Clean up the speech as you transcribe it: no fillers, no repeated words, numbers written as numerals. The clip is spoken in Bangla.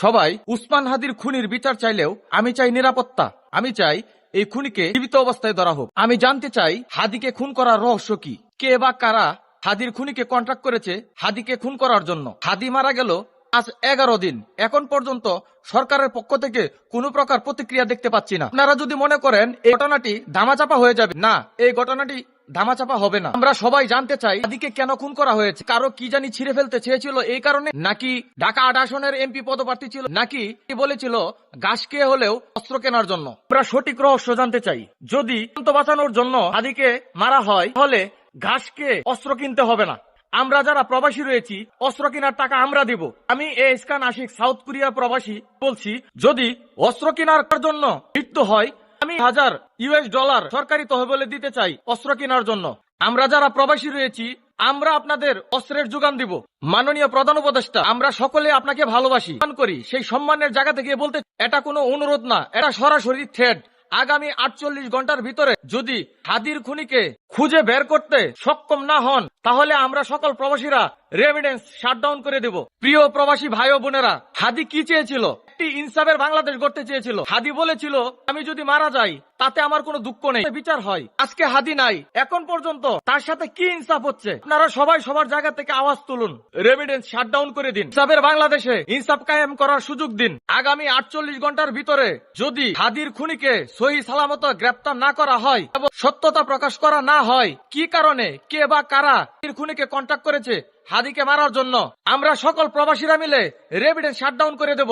সবাই উসমান হাদির খুনির বিচার চাইলেও আমি চাই নিরাপত্তা। আমি চাই এই খুনিকে জীবিত অবস্থায় ধরা হোক। আমি জানতে চাই হাদিকে খুন করার রহস্য কি, কে বা কারা হাদির খুনিকে কন্ট্রাক্ট করেছে হাদিকে খুন করার জন্য। হাদি মারা গেল আজ 11 দিন, এখন পর্যন্ত সরকারের পক্ষ থেকে কোনো প্রকার প্রতিক্রিয়া দেখতে পাচ্ছি না। আপনারা যদি মনে করেন এই ঘটনাটি ধামাচাপা হয়ে যাবে, না, এই ঘটনাটি ধামাচাপা হবে না। আমরা সবাই জানতে চাই হাদিকে কেন খুন করা হয়েছে। কারো কি জানি ছিঁড়ে ফেলতে চেয়েছিল এই কারণে, নাকি ঢাকা 8 আসনের এমপি পদপ্রার্থী ছিল, নাকি বলেছিল ঘাস খেয়ে হলেও অস্ত্র কেনার জন্য। আমরা সঠিক রহস্য জানতে চাই। যদি বাঁচানোর জন্য হাদিকে মারা হয় তাহলে ঘাস খেয়ে অস্ত্র কিনতে হবে না। আমরা যারা প্রবাসী রয়েছি অস্ত্র কেনার টাকা আমরা দিব। আমি এস খান আশিক, সাউথ কোরিয়া প্রবাসী, বলছি যদি অস্ত্র কেনার জন্য মৃত্যু হয় আমি $1000 সরকারি তহবিলে দিতে চাই অস্ত্র কেনার জন্য। আমরা যারা প্রবাসী রয়েছি আমরা আপনাদের অস্ত্রের যোগান দিব। মাননীয় প্রধান উপদেষ্টা, আমরা সকলে আপনাকে ভালোবাসি, সম্মান করি। সেই সম্মানের জায়গা থেকে বলতে এটা কোনো অনুরোধ না, এটা সরাসরি থ্রেট। আগামী 48 ঘন্টার ভিতরে যদি হাদির খুনিকে খুঁজে বের করতে সক্ষম না হন তাহলে আমরা সকল প্রবাসীরা রেমিটেন্স শাটডাউন করে দেব। প্রিয় প্রবাসী ভাই ও বোনেরা, হাদি কি চেয়েছিল? একটি ইনসাফের বাংলাদেশ গড়তে চেয়েছিল। হাদি বলেছিল আমি যদি মারা যাই তাতে আমার কোনো দুঃখ নেই, বিচার হয়। আজকে হাদি নাই, এখন পর্যন্ত তার সাথে কি ইনসাফ হচ্ছে? আপনারা সবাই সবার জায়গা থেকে আওয়াজ তুলুন, রেমিটেন্স শাটডাউন করে দিন, ইনসাফের বাংলাদেশে ইনসাফ কায়েম করার সুযোগ দিন। আগামী 48 ঘন্টার ভিতরে যদি হাদির খুনিকে সহি সালামত গ্রেপ্তার না করা হয় এবং সত্যতা প্রকাশ করা না হয় কি কারণে কে বা কারা হাদির খুনিকে কন্ট্যাক্ট করেছে হাদিকে মারার জন্য, আমরা সকল প্রবাসীরা মিলে রেমিটেন্স শাটডাউন করে দেব।